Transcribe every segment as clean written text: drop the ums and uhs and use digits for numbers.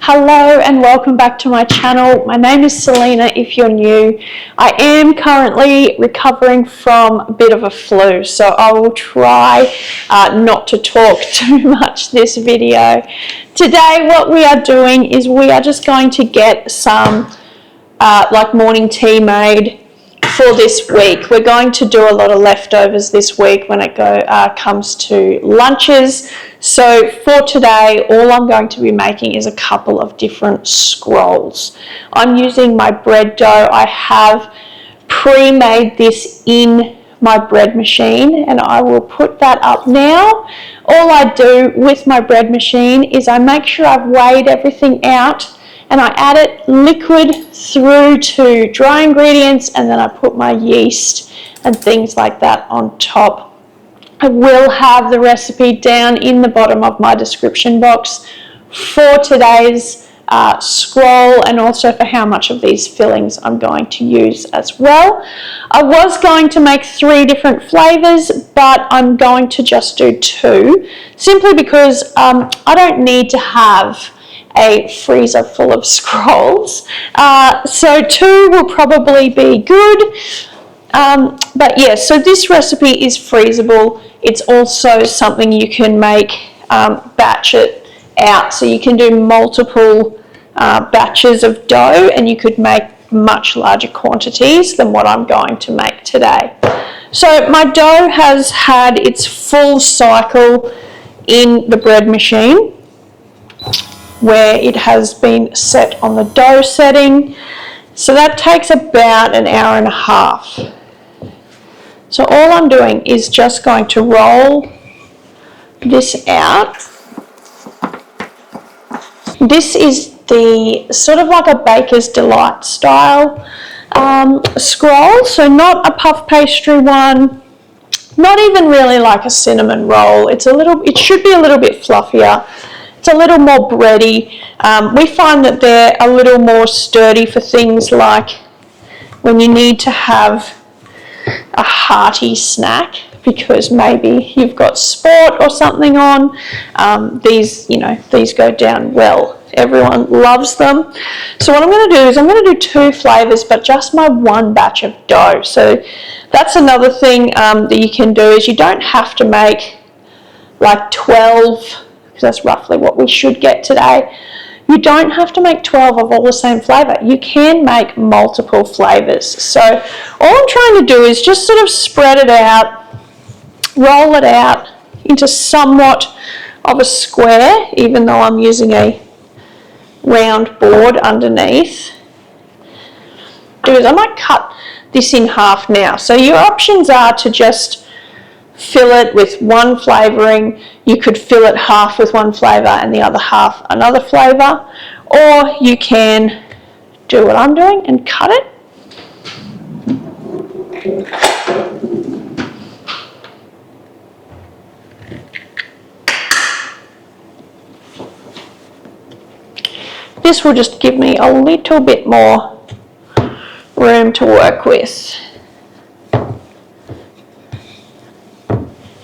Hello and welcome back to my channel. My name is Selena if you're new. I am currently recovering from a bit of a flu, so I will try not to talk too much this video. Today what we are doing is we are just going to get some like morning tea made for this week. We're going to do a lot of leftovers this week when it comes to lunches. So for today, all I'm going to be making is a couple of different scrolls. I'm using my bread dough. I have pre-made this in my bread machine and I will put that up now. All I do with my bread machine is I make sure I've weighed everything out and I add it liquid through to dry ingredients, and then I put my yeast and things like that on top. I will have the recipe down in the bottom of my description box for today's scroll, and also for how much of these fillings I'm going to use as well. I was going to make 3 different flavors, but I'm going to just do 2, simply because I don't need to have a freezer full of scrolls. So 2 will probably be good. But yeah, so this recipe is freezable. It's also something you can make, batch it out. So you can do multiple batches of dough and you could make much larger quantities than what I'm going to make today. So my dough has had its full cycle in the bread machine, where it has been set on the dough setting. So that takes about an hour and a half. So all I'm doing is just going to roll this out. This is the sort of like a Baker's Delight style scroll. So not a puff pastry one, not even really like a cinnamon roll. It should be a little bit fluffier. It's a little more bready. We find that they're a little more sturdy for things like when you need to have a hearty snack because maybe you've got sport or something on. These go down well. Everyone loves them. So what I'm going to do is I'm going to do 2 flavors, but just my 1 batch of dough. So that's another thing that you can do, is you don't have to make like 12, because that's roughly what we should get today. You don't have to make 12 of all the same flavour. You can make multiple flavours. So all I'm trying to do is just sort of spread it out, roll it out into somewhat of a square, even though I'm using a round board underneath. I might cut this in half now. So your options are to just fill it with 1 flavouring. You could fill it half with 1 flavour and the other half another flavour, or you can do what I'm doing and cut it. This will just give me a little bit more room to work with.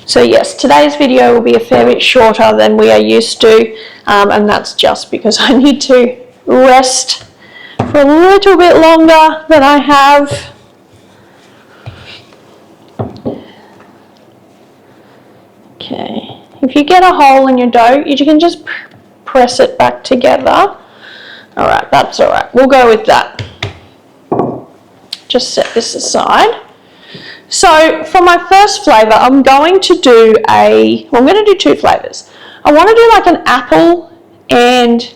So yes, today's video will be a fair bit shorter than we are used to, and that's just because I need to rest for a little bit longer than I have. Okay, if you get a hole in your dough, you can just press it back together. Alright, that's alright, we'll go with that. Just set this aside. So for my first flavour, I'm going to do 2 flavours. I want to do like an apple and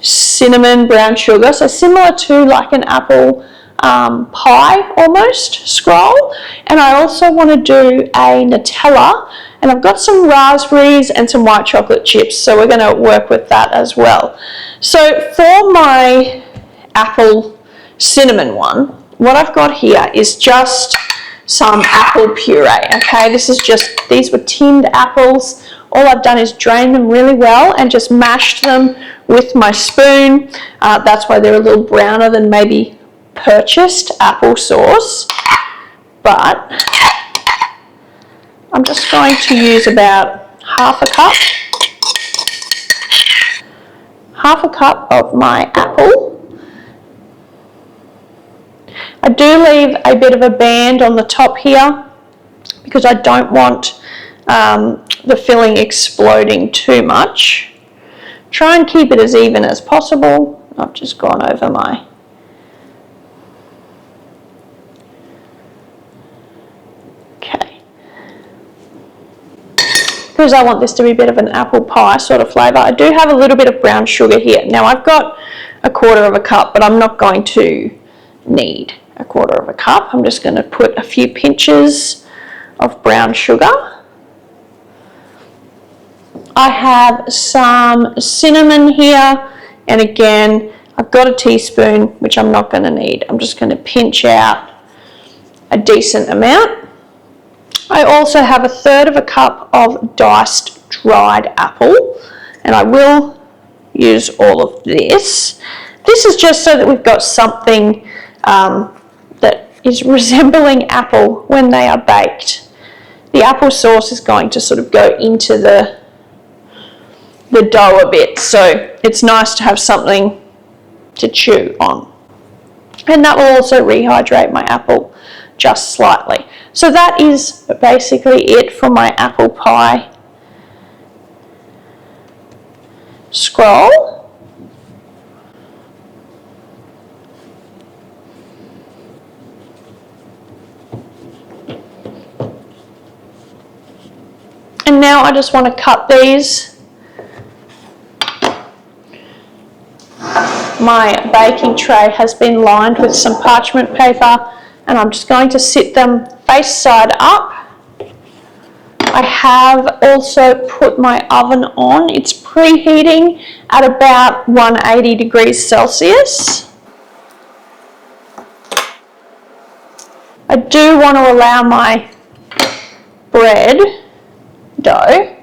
cinnamon brown sugar, so similar to like an apple pie almost scroll. And I also want to do a Nutella, and I've got some raspberries and some white chocolate chips, so we're going to work with that as well. So for my apple cinnamon one, what I've got here is just some apple puree. Okay, these were tinned apples. All I've done is drain them really well and just mashed them with my spoon. That's why they're a little browner than maybe purchased apple sauce. But I'm just going to use about half half a cup of my apple. I do leave a bit of a band on the top here because I don't want the filling exploding too much. Try and keep it as even as possible. I've just gone over my because I want this to be a bit of an apple pie sort of flavour. I do have a little bit of brown sugar here. Now I've got 1/4 cup, but I'm not going to need 1/4 cup. I'm just going to put a few pinches of brown sugar. I have some cinnamon here, and again, I've got a teaspoon, which I'm not going to need. I'm just going to pinch out a decent amount. I also have 1/3 cup of diced dried apple, and I will use all of this. This is just so that we've got something that is resembling apple when they are baked. The apple sauce is going to sort of go into the dough a bit, so it's nice to have something to chew on. And that will also rehydrate my apple just slightly. So that is basically it for my apple pie scroll. And now I just want to cut these. My baking tray has been lined with some parchment paper, and I'm just going to sit them face side up. I have also put my oven on. It's preheating at about 180 degrees Celsius. I do want to allow my bread dough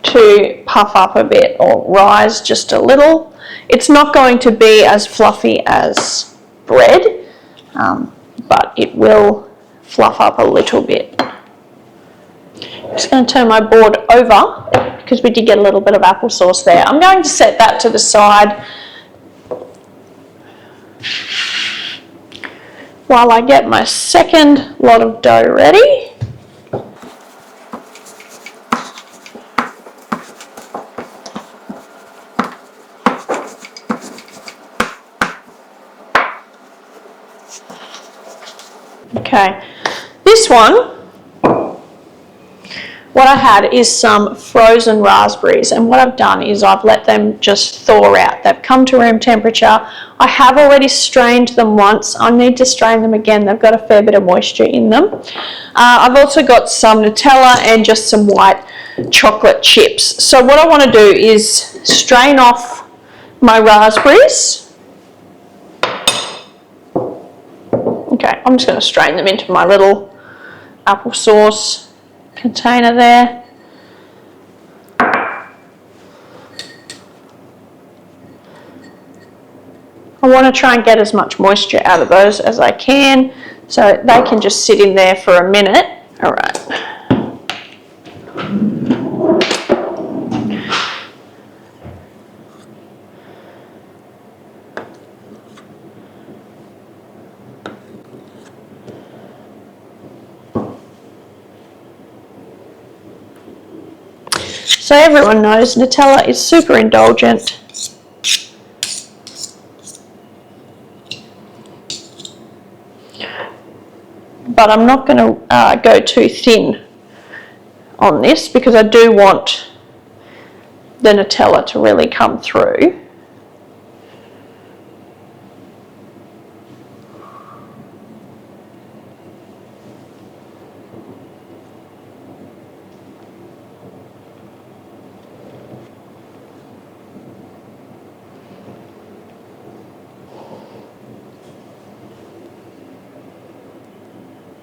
to puff up a bit or rise just a little. It's not going to be as fluffy as bread, but it will fluff up a little bit. I'm just going to turn my board over because we did get a little bit of applesauce there. I'm going to set that to the side while I get my second lot of dough ready. Okay, this one, what I had is some frozen raspberries, and what I've done is I've let them just thaw out. They've come to room temperature. I have already strained them once. I need to strain them again. They've got a fair bit of moisture in them. I've also got some Nutella and just some white chocolate chips. So what I want to do is strain off my raspberries. Okay, I'm just going to strain them into my little applesauce container there. I want to try and get as much moisture out of those as I can, so they can just sit in there for a minute. All right. So everyone knows Nutella is super indulgent. But I'm not going to go too thin on this because I do want the Nutella to really come through.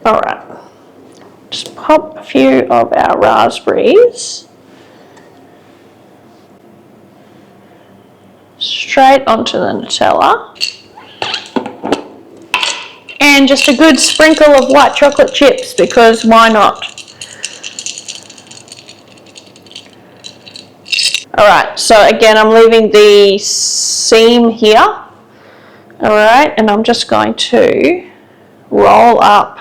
All right, just pop a few of our raspberries straight onto the Nutella, and just a good sprinkle of white chocolate chips, because why not? All right, so again, I'm leaving the seam here. All right, and I'm just going to roll up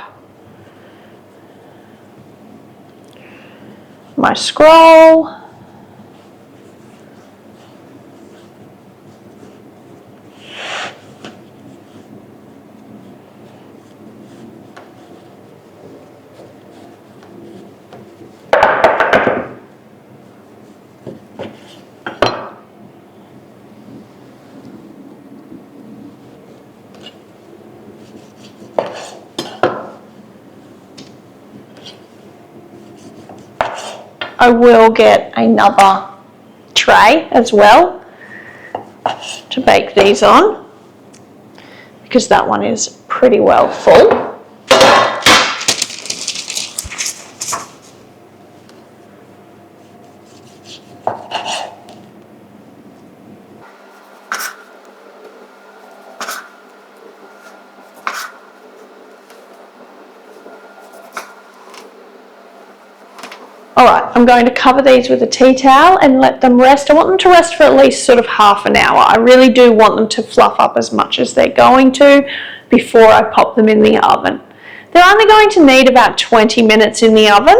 my scroll. I will get another tray as well to bake these on, because that one is pretty well full. All right, I'm going to cover these with a tea towel and let them rest. I want them to rest for at least sort of half an hour. I really do want them to fluff up as much as they're going to before I pop them in the oven. They're only going to need about 20 minutes in the oven,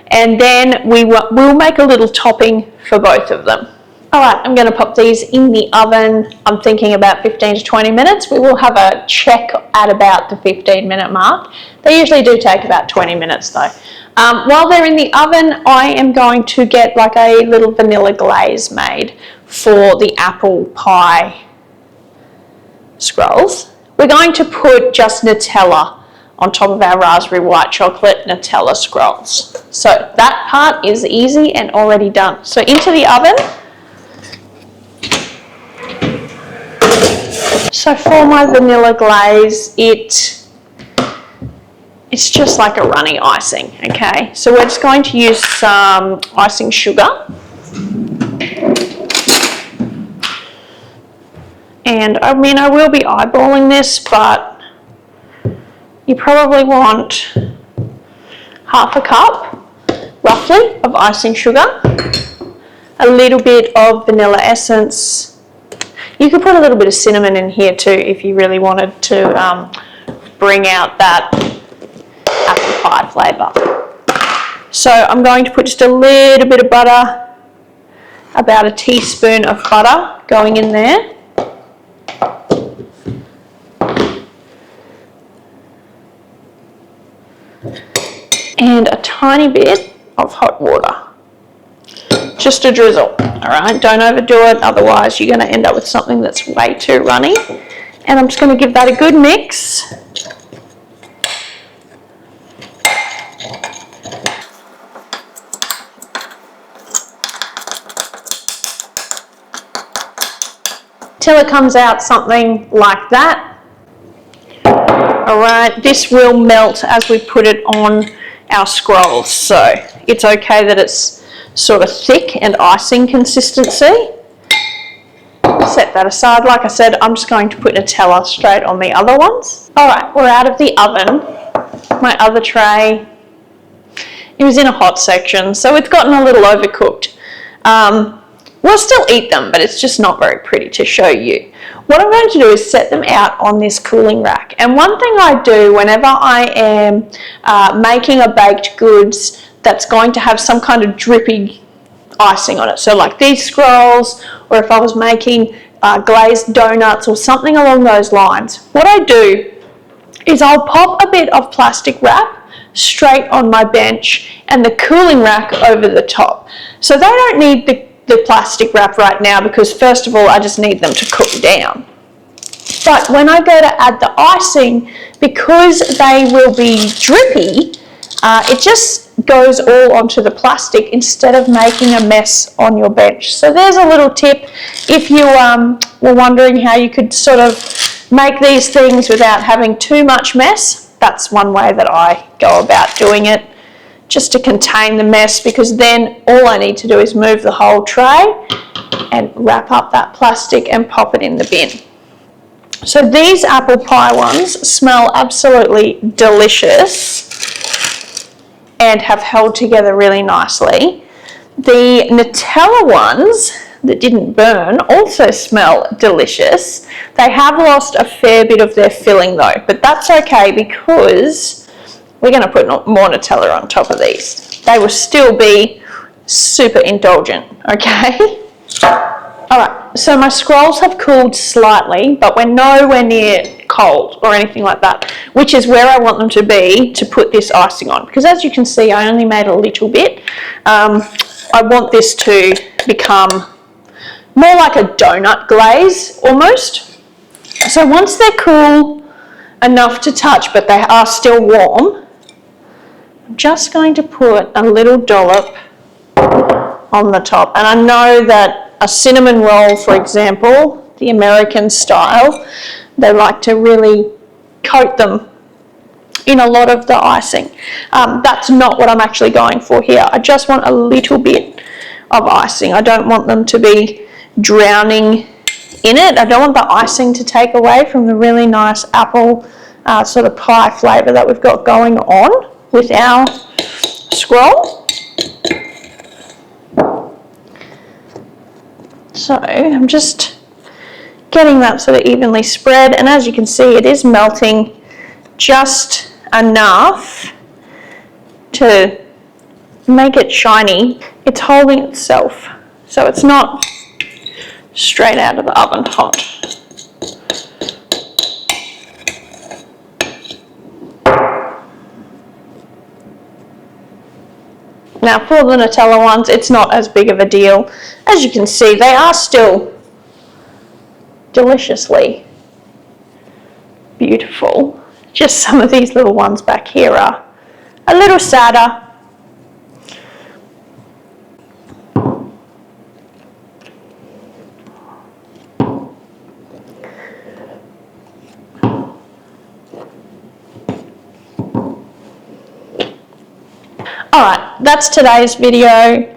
and then we'll make a little topping for both of them. All right, I'm going to pop these in the oven. I'm thinking about 15 to 20 minutes. We will have a check at about the 15-minute mark. They usually do take about 20 minutes though. While they're in the oven, I am going to get like a little vanilla glaze made for the apple pie scrolls. We're going to put just Nutella on top of our raspberry white chocolate Nutella scrolls. So that part is easy and already done. So into the oven. So for my vanilla glaze, it's just like a runny icing, okay? So we're just going to use some icing sugar. And I mean, I will be eyeballing this, but you probably want half a cup, roughly, of icing sugar, a little bit of vanilla essence. You could put a little bit of cinnamon in here too if you really wanted to bring out that apple pie flavour. So I'm going to put just a little bit of butter, about a teaspoon of butter going in there. And a tiny bit of hot water. Just a drizzle, all right? Don't overdo it, otherwise you're going to end up with something that's way too runny. And I'm just going to give that a good mix. Till it comes out something like that. All right, this will melt as we put it on our scrolls, so it's okay that it's sort of thick and icing consistency. Set that aside. Like I said, I'm just going to put Nutella straight on the other ones. All right, we're out of the oven. My other tray, it was in a hot section, so it's gotten a little overcooked. We'll still eat them, but it's just not very pretty to show you. What I'm going to do is set them out on this cooling rack. And one thing I do whenever I am making a baked goods that's going to have some kind of drippy icing on it, so like these scrolls, or if I was making glazed donuts or something along those lines, what I do is I'll pop a bit of plastic wrap straight on my bench and the cooling rack over the top. So they don't need the plastic wrap right now, because first of all I just need them to cook down. But when I go to add the icing, because they will be drippy, it just goes all onto the plastic instead of making a mess on your bench. So there's a little tip if you were wondering how you could sort of make these things without having too much mess. That's one way that I go about doing it, just to contain the mess, because then all I need to do is move the whole tray and wrap up that plastic and pop it in the bin. So these apple pie ones smell absolutely delicious and have held together really nicely. The Nutella ones that didn't burn also smell delicious. They have lost a fair bit of their filling though, but that's okay because we're going to put more Nutella on top of these. They will still be super indulgent, okay? Alright, so my scrolls have cooled slightly, but we're nowhere near cold or anything like that, which is where I want them to be to put this icing on. Because as you can see, I only made a little bit. I want this to become more like a donut glaze almost. So once they're cool enough to touch, but they are still warm, I'm just going to put a little dollop on the top. And I know that a cinnamon roll, for example, the American style, they like to really coat them in a lot of the icing. That's not what I'm actually going for here. I just want a little bit of icing. I don't want them to be drowning in it. I don't want the icing to take away from the really nice apple sort of pie flavour that we've got going on with our scroll. So I'm just getting that sort of evenly spread, and as you can see, it is melting just enough to make it shiny. It's holding itself, so it's not straight out of the oven hot. Now for the Nutella ones, it's not as big of a deal. As you can see, they are still deliciously beautiful. Just some of these little ones back here are a little sadder. Alright, that's today's video.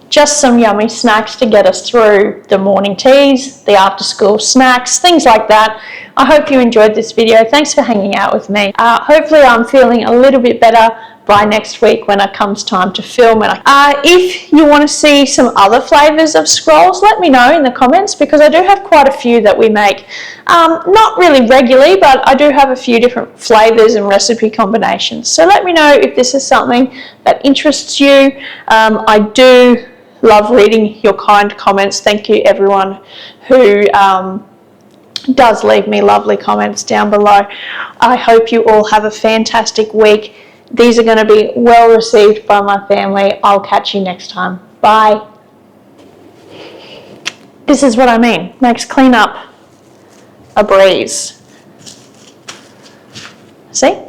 Just some yummy snacks to get us through the morning teas, the after school snacks, things like that. I hope you enjoyed this video. Thanks for hanging out with me. Hopefully I'm feeling a little bit better by next week when it comes time to film. If you want to see some other flavours of scrolls, let me know in the comments, because I do have quite a few that we make. Not really regularly, but I do have a few different flavours and recipe combinations. So let me know if this is something that interests you. I do love reading your kind comments. Thank you everyone who does leave me lovely comments down below. I hope you all have a fantastic week. These are going to be well received by my family. I'll catch you next time. Bye. This is what I mean. Makes cleanup a breeze. See?